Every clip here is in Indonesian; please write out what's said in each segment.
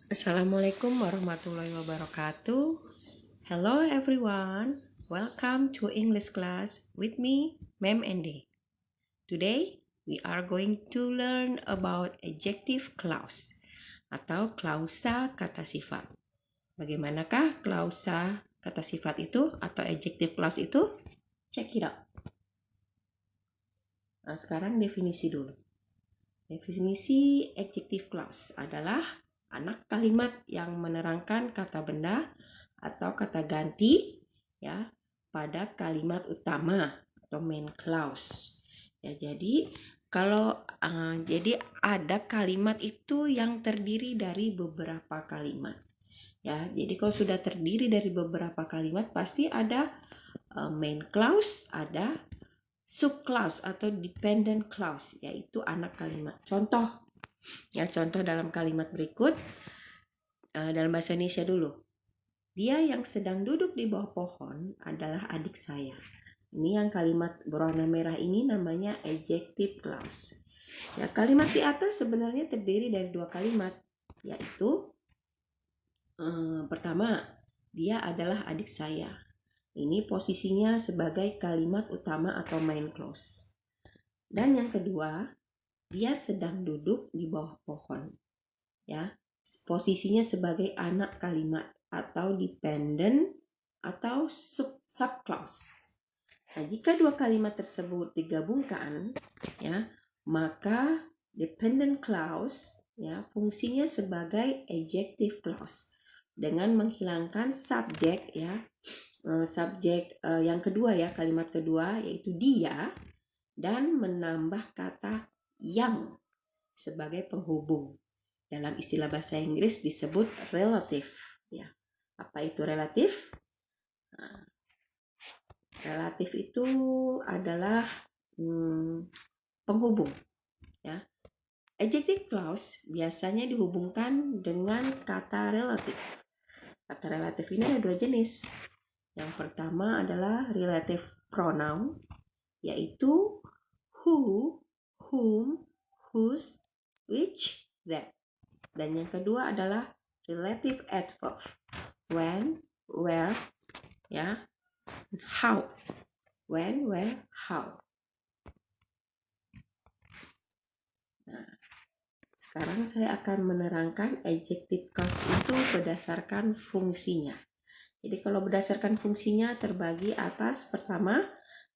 Assalamualaikum warahmatullahi wabarakatuh. Hello everyone. Welcome to English class with me, Ma'am Andy. Today we are going to learn about adjective clause atau klausa kata sifat. Bagaimanakah klausa kata sifat itu atau adjective clause itu? Check it out. Nah, sekarang definisi dulu. Definisi adjective clause adalah anak kalimat yang menerangkan kata benda atau kata ganti ya pada kalimat utama atau main clause. Ya, jadi jadi ada kalimat itu yang terdiri dari beberapa kalimat. Ya, jadi kalau sudah terdiri dari beberapa kalimat pasti ada main clause, ada subclause atau dependent clause, yaitu anak kalimat. Contoh dalam kalimat berikut dalam bahasa Indonesia dulu. Dia yang sedang duduk di bawah pohon adalah adik saya. Ini yang kalimat berwarna merah ini namanya adjective clause. Ya, kalimat di atas sebenarnya terdiri dari dua kalimat, yaitu pertama, dia adalah adik saya. Ini posisinya sebagai kalimat utama atau main clause. Dan yang kedua, dia sedang duduk di bawah pohon. Ya, posisinya sebagai anak kalimat atau dependent atau subclause. Nah, jika dua kalimat tersebut digabungkan, ya, maka dependent clause ya fungsinya sebagai adjective clause dengan menghilangkan subjek ya. Subjek yang kedua ya, kalimat kedua yaitu dia, dan menambah kata yang sebagai penghubung. Dalam istilah bahasa Inggris disebut relative ya. Apa itu relatif? Nah, relatif itu adalah penghubung ya. Adjective clause biasanya dihubungkan dengan kata relatif. Kata relatif ini ada dua jenis. Yang pertama adalah relative pronoun, yaitu who, whom, whose, which, that. Dan yang kedua adalah relative adverb, when, where, ya, how. When, where, how. Nah, sekarang saya akan menerangkan adjective clause itu berdasarkan fungsinya. Jadi kalau berdasarkan fungsinya terbagi atas pertama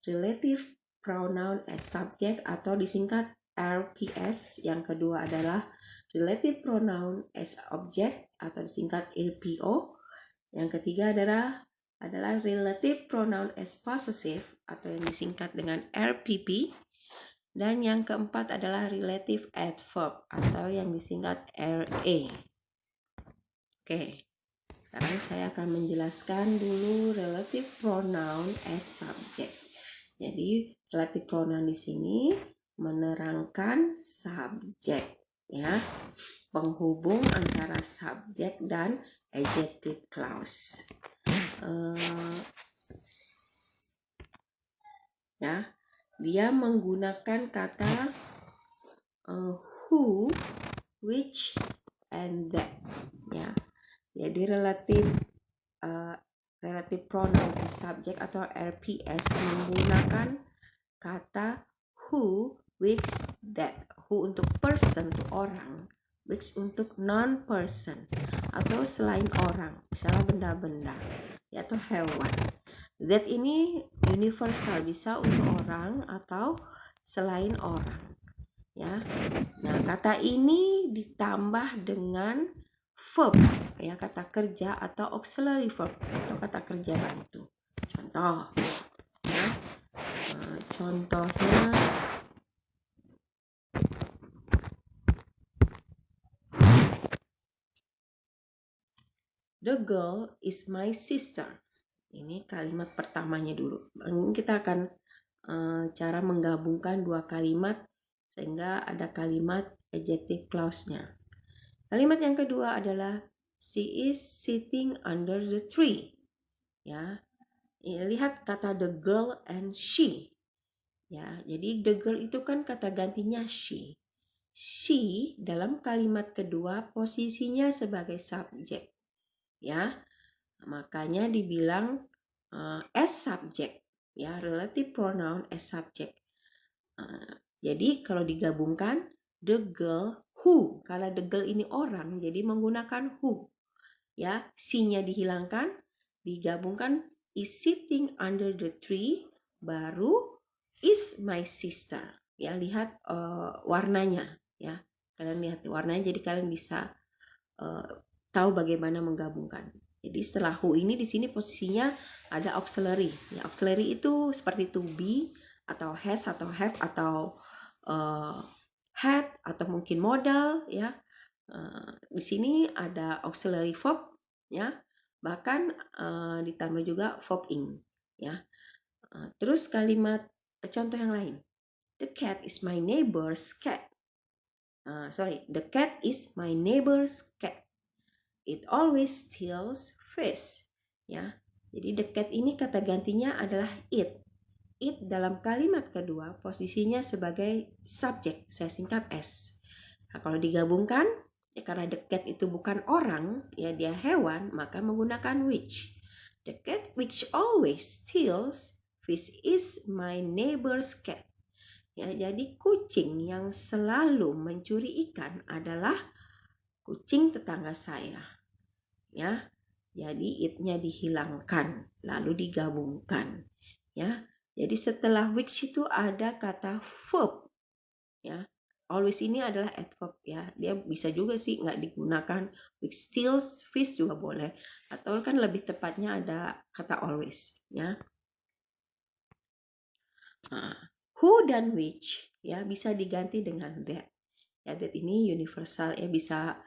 relative pronoun as subject atau disingkat RPS. Yang kedua adalah relative pronoun as object atau disingkat RPO. Yang ketiga adalah relative pronoun as possessive atau yang disingkat dengan RPP. Dan yang keempat adalah relative adverb atau yang disingkat RA. Oke. Sekarang saya akan menjelaskan dulu relative pronoun as subject. Jadi relative pronoun di sini menerangkan subjek ya, penghubung antara subjek dan adjective clause. Ya, dia menggunakan kata who, which, and that ya. Jadi relative pronoun as subject atau RPS menggunakan kata who, which, that. Who untuk person, untuk orang, which untuk non-person atau selain orang, misalnya benda-benda ya, atau hewan. That ini universal, bisa untuk orang atau selain orang ya. Nah, kata ini ditambah dengan verb ya, kata kerja atau auxiliary verb atau kata kerja bantu. Contoh ya, contohnya the girl is my sister. Ini kalimat pertamanya dulu. Ini kita akan cara menggabungkan dua kalimat sehingga ada kalimat adjective clause-nya. Kalimat yang kedua adalah she is sitting under the tree. Ya. Lihat kata the girl and she. Ya, jadi the girl itu kan kata gantinya she. she dalam kalimat kedua posisinya sebagai subjek, ya. Makanya dibilang as subject, ya, relative pronoun as subject. Jadi kalau digabungkan the girl who, karena the girl ini orang jadi menggunakan who, ya. She-nya dihilangkan, digabungkan is sitting under the tree, baru is my sister, ya. Lihat warnanya, ya, kalian lihat warnanya, jadi kalian bisa tahu bagaimana menggabungkan. Jadi setelah who ini di sini posisinya ada auxiliary, ya. Auxiliary itu seperti to be atau has atau have atau had atau mungkin modal, ya. Di sini ada auxiliary verb, ya. Bahkan ditambah juga verb ing, ya. Terus kalimat contoh yang lain. The cat is my neighbor's cat. The cat is my neighbor's cat. It always steals fish, ya. Jadi the cat ini kata gantinya adalah it. It dalam kalimat kedua posisinya sebagai subjek, saya singkat S. Nah, kalau digabungkan, ya, karena the cat itu bukan orang, ya, dia hewan, maka menggunakan which. The cat which always steals fish is my neighbor's cat. Ya, jadi kucing yang selalu mencuri ikan adalah kucing tetangga saya, ya. Jadi it-nya dihilangkan lalu digabungkan, ya. Jadi setelah which itu ada kata verb, ya. Always ini adalah adverb, ya. Dia bisa juga sih nggak digunakan, which steals fish juga boleh, atau kan lebih tepatnya ada kata always, ya. Who dan which, ya, bisa diganti dengan that. Ya, that ini universal, ya, bisa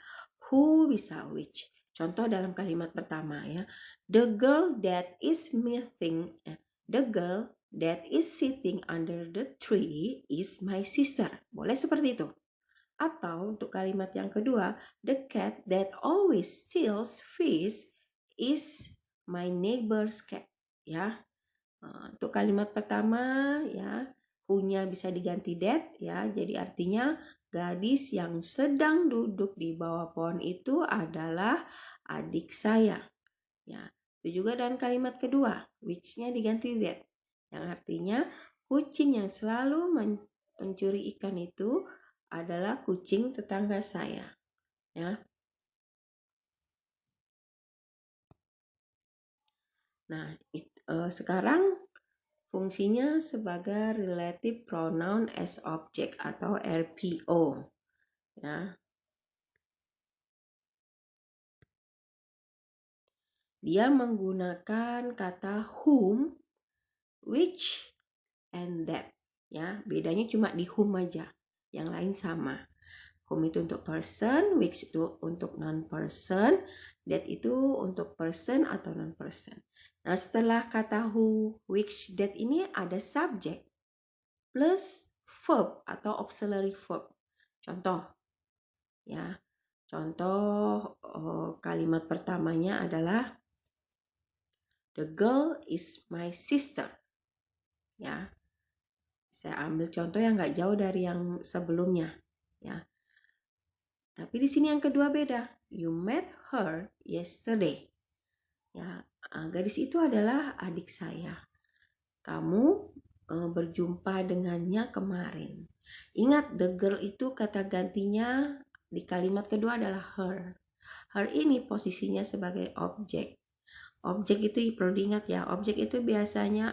who bisa which. Contoh dalam kalimat pertama, ya. The girl that is sitting under the tree is my sister. Boleh seperti itu. Atau untuk kalimat yang kedua, the cat that always steals fish is my neighbor's cat, ya. Untuk kalimat pertama, ya, who-nya bisa diganti that, ya. Jadi artinya gadis yang sedang duduk di bawah pohon itu adalah adik saya, ya. Itu juga dalam kalimat kedua, which-nya diganti that, yang artinya kucing yang selalu mencuri ikan itu adalah kucing tetangga saya, ya. Nah, sekarang fungsinya sebagai relative pronoun as object atau RPO, ya. Dia menggunakan kata whom, which, and that, ya. Bedanya cuma di whom aja, yang lain sama. Whom itu untuk person, which itu untuk non-person, that itu untuk person atau non-person. Nah, setelah kata who, which, that ini ada subject plus verb atau auxiliary verb. Contoh, ya. Contoh kalimat pertamanya adalah the girl is my sister, ya. Saya ambil contoh yang nggak jauh dari yang sebelumnya, ya. Tapi di sini yang kedua beda. You met her yesterday, ya. Gadis itu adalah adik saya. Kamu berjumpa dengannya kemarin. Ingat, the girl itu kata gantinya di kalimat kedua adalah her. Her ini posisinya sebagai objek. Objek itu perlu diingat, ya. Objek itu biasanya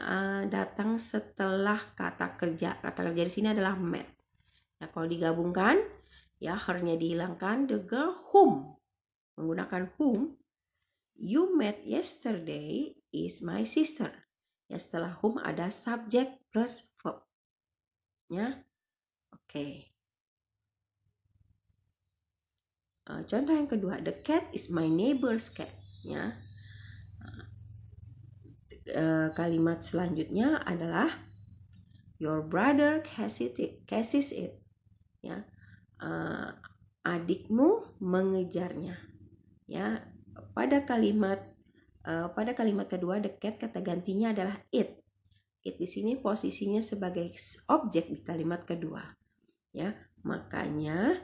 datang setelah kata kerja. Kata kerja di sini adalah met. Ya, kalau digabungkan, ya, her-nya dihilangkan. The girl whom, menggunakan whom you met yesterday is my sister. Ya, setelah whom ada subject plus verb, ya. Oke. Contoh yang kedua, the cat is my neighbor's cat, ya. Kalimat selanjutnya adalah your brother catches it, ya. Adikmu mengejarnya, ya. Pada kalimat kedua, the cat kata gantinya adalah it. It di sini posisinya sebagai objek di kalimat kedua, ya. Makanya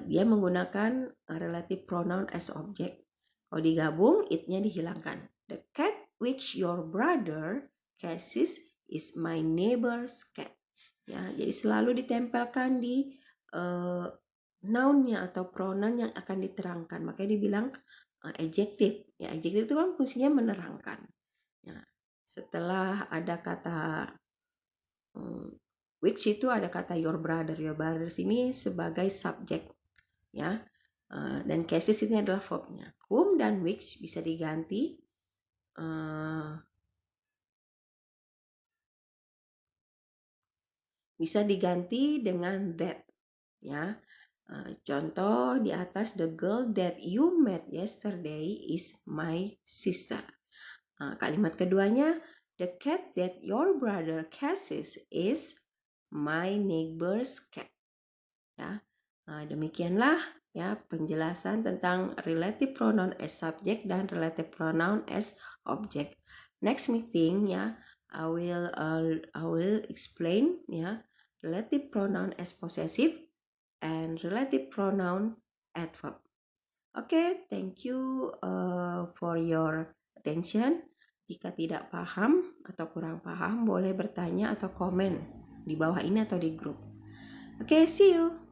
dia menggunakan relative pronoun as object. Kalau digabung, it-nya dihilangkan. The cat which your brother catches is my neighbor's cat. Ya, jadi selalu ditempelkan di noun-nya atau pronoun yang akan diterangkan. Makanya dibilang adjective. Ya, adjective itu kan fungsinya menerangkan. Ya, setelah ada kata which itu ada kata your brother. Your brother sini sebagai subjek, ya. Dan cases ini adalah verbnya. Whom dan which bisa diganti dengan that, ya. Contoh di atas, the girl that you met yesterday is my sister. Kalimat keduanya, the cat that your brother catches is my neighbor's cat. Ya, demikianlah ya penjelasan tentang relative pronoun as subject dan relative pronoun as object. Next meeting ya, I will explain ya relative pronoun as possessive and relative pronoun adverb. Okay, thank you for your attention. Jika tidak paham atau kurang paham, boleh bertanya atau komen di bawah ini atau di grup. Okay, see you.